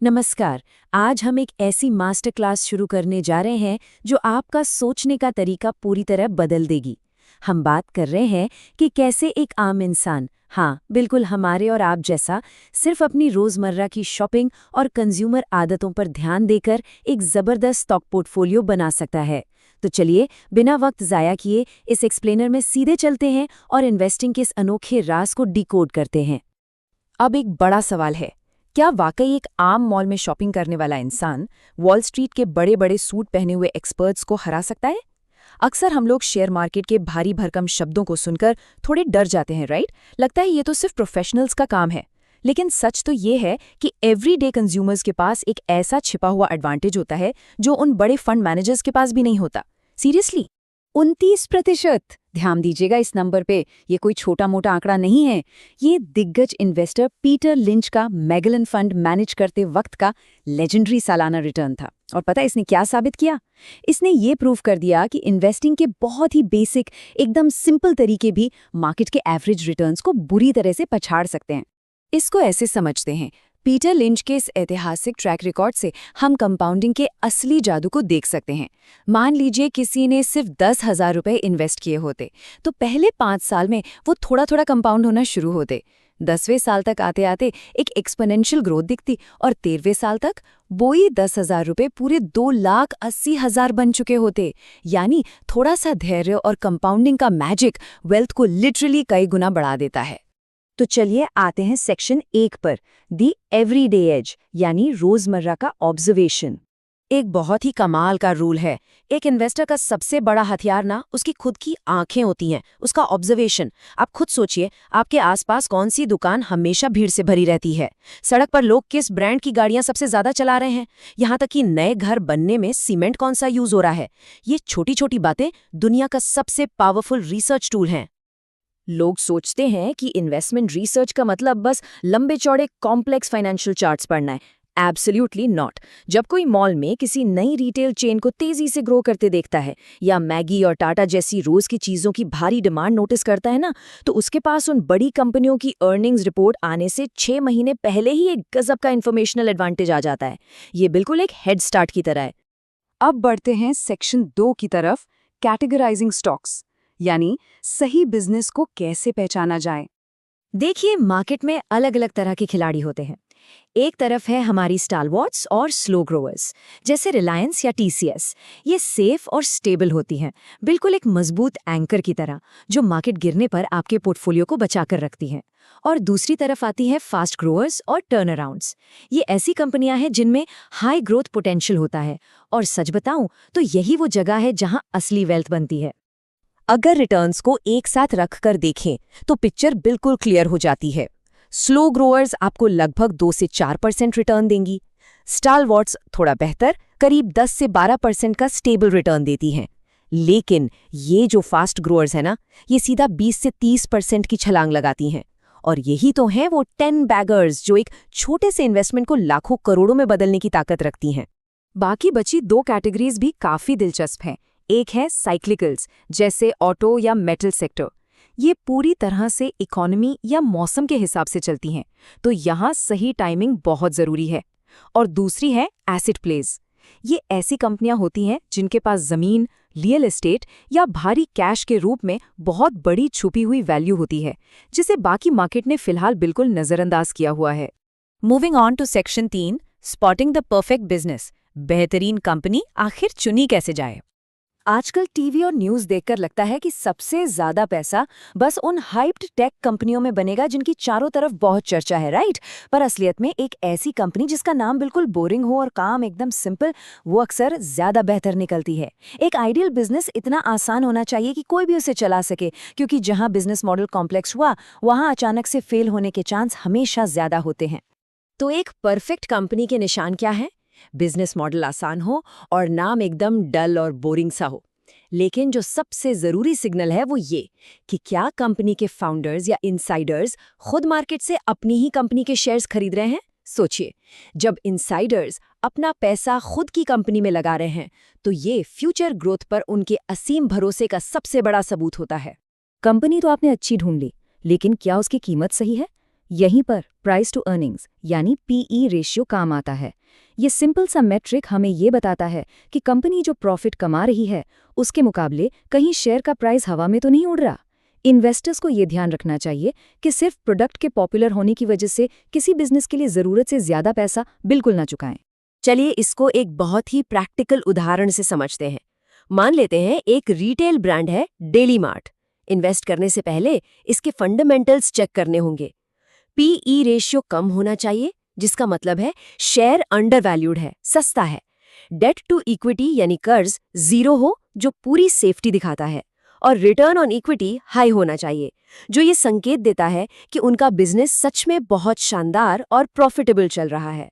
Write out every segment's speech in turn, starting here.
नमस्कार। आज हम एक ऐसी मास्टर क्लास शुरू करने जा रहे हैं जो आपका सोचने का तरीका पूरी तरह बदल देगी। हम बात कर रहे हैं कि कैसे एक आम इंसान, हाँ बिल्कुल हमारे और आप जैसा, सिर्फ अपनी रोजमर्रा की शॉपिंग और कंज्यूमर आदतों पर ध्यान देकर एक जबरदस्त स्टॉक पोर्टफोलियो बना सकता है। तो चलिए बिना वक्त जाया किए इस एक्सप्लेनर में सीधे चलते हैं और इन्वेस्टिंग के इस अनोखे राज को डिकोड करते हैं। अब एक बड़ा सवाल है, क्या वाकई एक आम मॉल में शॉपिंग करने वाला इंसान वॉल स्ट्रीट के बड़े बड़े सूट पहने हुए एक्सपर्ट्स को हरा सकता है? अक्सर हम लोग शेयर मार्केट के भारी भरकम शब्दों को सुनकर थोड़े डर जाते हैं, राइट? लगता है ये तो सिर्फ प्रोफेशनल्स का काम है। लेकिन सच तो ये है कि एवरीडे कंज्यूमर्स के पास एक ऐसा छिपा हुआ एडवांटेज होता है जो उन बड़े फंड मैनेजर्स के पास भी नहीं होता। सीरियसली 29%। ध्यान दीजिएगा इस नंबर पे, ये कोई छोटा मोटा आंकड़ा नहीं है। ये दिग्गज इन्वेस्टर पीटर लिंच का मैगलन फंड मैनेज करते वक्त का लेजेंडरी सालाना रिटर्न था। और पता है इसने क्या साबित किया? इसने ये प्रूव कर दिया कि इन्वेस्टिंग के बहुत ही बेसिक, एकदम सिंपल तरीके भी मार्केट के एवरेज रिटर्न्स को बुरी तरह से पछाड़ सकते हैं। इसको ऐसे समझते हैं, पीटर लिंच के इस ऐतिहासिक ट्रैक रिकॉर्ड से हम कंपाउंडिंग के असली जादू को देख सकते हैं। मान लीजिए किसी ने सिर्फ 10,000 रुपए इन्वेस्ट किए होते, तो पहले 5 साल में वो थोड़ा थोड़ा कंपाउंड होना शुरू होते। 10वें साल तक आते आते एक एक्सपोनेंशियल ग्रोथ दिखती और 13वें साल तक वही 10,000 रुपए पूरे 2,80,000 बन चुके होते। यानी थोड़ा सा धैर्य और कंपाउंडिंग का मैजिक वेल्थ को लिटरली कई गुना बढ़ा देता है। तो चलिए आते हैं सेक्शन 1 पर, दी एवरीडे एज, यानी रोजमर्रा का ऑब्जर्वेशन। एक बहुत ही कमाल का रूल है। एक इन्वेस्टर का सबसे बड़ा हथियार ना उसकी खुद की आंखें होती हैं, उसका ऑब्जर्वेशन। आप खुद सोचिए, आपके आसपास कौन सी दुकान हमेशा भीड़ से भरी रहती है? सड़क पर लोग किस ब्रांड की गाड़ियां सबसे ज्यादा चला रहे हैं? यहाँ तक कि नए घर बनने में सीमेंट कौन सा यूज हो रहा है? ये छोटी छोटी बातें दुनिया का सबसे पावरफुल रिसर्च टूल हैं। लोग सोचते हैं कि इन्वेस्टमेंट रिसर्च का मतलब बस लंबे चौड़े कॉम्प्लेक्स फाइनेंशियल चार्ट्स पढ़ना है। Absolutely not. जब कोई मॉल में किसी नई रिटेल चेन को तेजी से ग्रो करते देखता है या मैगी और टाटा जैसी रोज की चीजों की भारी डिमांड नोटिस करता है ना, तो उसके पास उन बड़ी कंपनियों की अर्निंग्स रिपोर्ट आने से 6 महीने पहले ही एक गजब का इन्फॉर्मेशनल एडवांटेज आ जाता है। ये बिल्कुल एक हेड स्टार्ट की तरह है। अब बढ़ते हैं सेक्शन 2 की तरफ, कैटेगराइजिंग स्टॉक्स, यानी सही बिजनेस को कैसे पहचाना जाए। देखिए, मार्केट में अलग अलग तरह के खिलाड़ी होते हैं। एक तरफ है हमारी स्टालवॉर्ट्स और स्लो ग्रोवर्स, जैसे रिलायंस या टीसीएस। ये सेफ और स्टेबल होती हैं, बिल्कुल एक मजबूत एंकर की तरह, जो मार्केट गिरने पर आपके पोर्टफोलियो को बचाकर रखती हैं। और दूसरी तरफ आती है फास्ट ग्रोवर्स और टर्न अराउंड्स। ये ऐसी कंपनियां हैं जिनमें हाई ग्रोथ पोटेंशियल होता है, और सच बताऊं तो यही वो जगह है जहां असली वेल्थ बनती है। अगर रिटर्न्स को एक साथ रखकर देखें तो पिक्चर बिल्कुल क्लियर हो जाती है। स्लो ग्रोअर्स आपको लगभग 2 से 4% रिटर्न देंगी। स्टालवॉर्ट्स थोड़ा बेहतर, करीब 10 से 12% का स्टेबल रिटर्न देती हैं। लेकिन ये जो फास्ट ग्रोअर्स है ना, ये सीधा 20 से 30% की छलांग लगाती हैं। और यही तो हैं वो 10 बैगर्स जो एक छोटे से इन्वेस्टमेंट को लाखों करोड़ों में बदलने की ताकत रखती हैं। बाकी बची 2 कैटेगरीज भी काफी दिलचस्प हैं। एक है साइक्लिकल्स, जैसे ऑटो या मेटल सेक्टर। ये पूरी तरह से इकोनॉमी या मौसम के हिसाब से चलती हैं, तो यहाँ सही टाइमिंग बहुत जरूरी है। और दूसरी है एसेट प्लेज। ये ऐसी कंपनियां होती हैं जिनके पास जमीन, रियल एस्टेट या भारी कैश के रूप में बहुत बड़ी छुपी हुई वैल्यू होती है, जिसे बाकी मार्केट ने फिलहाल बिल्कुल नजरअंदाज किया हुआ है। Moving on to section 3, spotting the perfect business. बेहतरीन कंपनी आखिर चुनी कैसे जाए? आजकल टीवी और न्यूज़ देखकर लगता है कि सबसे ज्यादा पैसा बस उन हाइप्ड टेक कंपनियों में बनेगा जिनकी चारों तरफ बहुत चर्चा है, राइट? पर असलियत में एक ऐसी कंपनी जिसका नाम बिल्कुल बोरिंग हो और काम एकदम सिंपल, वो अक्सर ज्यादा बेहतर निकलती है। एक आइडियल बिजनेस इतना आसान होना चाहिए कि कोई भी उसे चला सके, क्योंकि जहां बिजनेस मॉडल कॉम्प्लेक्स हुआ, वहां अचानक से फेल होने के चांस हमेशा ज्यादा होते हैं। तो एक परफेक्ट कंपनी के निशान क्या है? बिजनेस मॉडल आसान हो और नाम एकदम डल और बोरिंग सा हो। लेकिन जो सबसे जरूरी सिग्नल है वो ये कि क्या कंपनी के फाउंडर्स या इनसाइडर्स खुद मार्केट से अपनी ही कंपनी के शेयर्स खरीद रहे हैं। सोचिए, जब इनसाइडर्स अपना पैसा खुद की कंपनी में लगा रहे हैं, तो ये फ्यूचर ग्रोथ पर उनके असीम भरोसे का सबसे बड़ा सबूत होता है। कंपनी तो आपने अच्छी ढूंढ ली, लेकिन क्या उसकी कीमत सही है? यहीं पर प्राइस टू अर्निंग्स यानी पीई रेशियो काम आता है। ये सिंपल सा मेट्रिक हमें ये बताता है कि कंपनी जो प्रॉफिट कमा रही है उसके मुकाबले कहीं शेयर का प्राइस हवा में तो नहीं उड़ रहा। इन्वेस्टर्स को ये ध्यान रखना चाहिए कि सिर्फ प्रोडक्ट के पॉपुलर होने की वजह से किसी बिजनेस के लिए ज़रूरत से ज़्यादा पैसा बिल्कुल ना चुकाएं। चलिए इसको एक बहुत ही प्रैक्टिकल उदाहरण से समझते हैं। मान लेते हैं एक रिटेल ब्रांड है डेली मार्ट। इन्वेस्ट करने से पहले इसके फंडामेंटल्स चेक करने होंगे। पीई रेशियो कम होना चाहिए, जिसका मतलब है शेयर अंडर वैल्यूड है, सस्ता है। डेट टू इक्विटी यानी कर्ज 0 हो, जो पूरी सेफ्टी दिखाता है। और रिटर्न ऑन इक्विटी हाई होना चाहिए, जो ये संकेत देता है कि उनका बिजनेस सच में बहुत शानदार और प्रॉफिटेबल चल रहा है।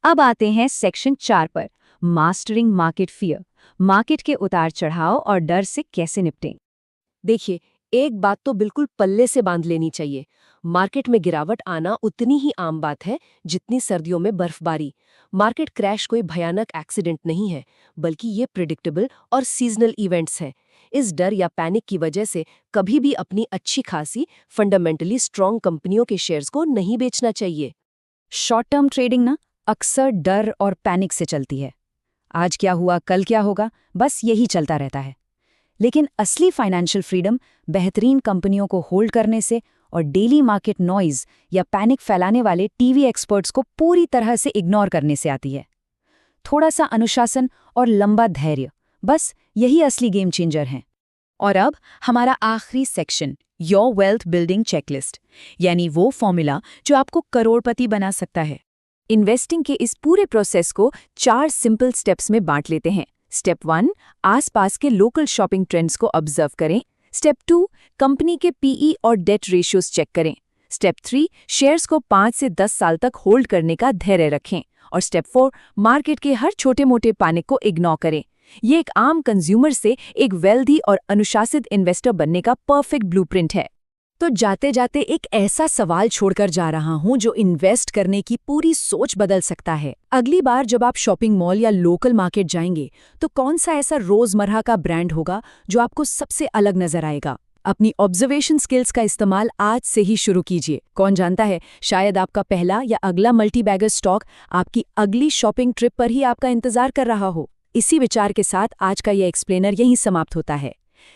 अब आते हैं सेक्शन 4 पर, मास्टरिंग मार्केट फियर। मार्केट के उतार चढ़ाव और डर से कैसे निपटें। देखिए, एक बात तो बिल्कुल पल्ले से बांध लेनी चाहिए। मार्केट में गिरावट आना उतनी ही आम बात है जितनी सर्दियों में बर्फबारी। मार्केट क्रैश कोई भयानक एक्सीडेंट नहीं है, बल्कि ये प्रिडिक्टेबल और सीजनल इवेंट्स हैं। इस डर या पैनिक की वजह से कभी भी अपनी अच्छी खासी फंडामेंटली स्ट्रॉन्ग कंपनियों के शेयर्स को नहीं बेचना चाहिए। शॉर्ट टर्म ट्रेडिंग ना अक्सर डर और पैनिक से चलती है। आज क्या हुआ, कल क्या होगा, बस यही चलता रहता है। लेकिन असली फाइनेंशियल फ्रीडम बेहतरीन कंपनियों को होल्ड करने से और डेली मार्केट नॉइज या पैनिक फैलाने वाले टीवी एक्सपर्ट्स को पूरी तरह से इग्नोर करने से आती है। थोड़ा सा अनुशासन और लंबा धैर्य, बस यही असली गेम चेंजर हैं। और अब हमारा आखिरी section, your wealth building checklist, यानी वो फॉर्मूला जो आपको करोड़पति बना सकता है। इन्वेस्टिंग के इस पूरे प्रोसेस को 4 सिंपल स्टेप्स में बांट लेते हैं। स्टेप 1, आसपास के लोकल शॉपिंग ट्रेंड्स को ऑब्जर्व करें। स्टेप 2, कंपनी के पीई और डेट रेशियोज चेक करें। स्टेप 3, शेयर्स को 5 से 10 साल तक होल्ड करने का धैर्य रखें। और स्टेप 4, मार्केट के हर छोटे मोटे पैनिक को इग्नोर करें। ये एक आम कंज्यूमर से एक वेल्दी और अनुशासित इन्वेस्टर बनने का परफेक्ट ब्लूप्रिंट है। तो जाते जाते एक ऐसा सवाल छोड़कर जा रहा हूं जो इन्वेस्ट करने की पूरी सोच बदल सकता है। अगली बार जब आप शॉपिंग मॉल या लोकल मार्केट जाएंगे तो कौन सा ऐसा रोजमर्रा का ब्रांड होगा जो आपको सबसे अलग नजर आएगा? अपनी ऑब्जर्वेशन स्किल्स का इस्तेमाल आज से ही शुरू कीजिए। कौन जानता है, शायद आपका पहला या अगला मल्टीबैगर स्टॉक आपकी अगली शॉपिंग ट्रिप पर ही आपका इंतजार कर रहा हो। इसी विचार के साथ आज का यह एक्सप्लेनर यहीं समाप्त होता है।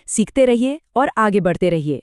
सीखते रहिए और आगे बढ़ते रहिए।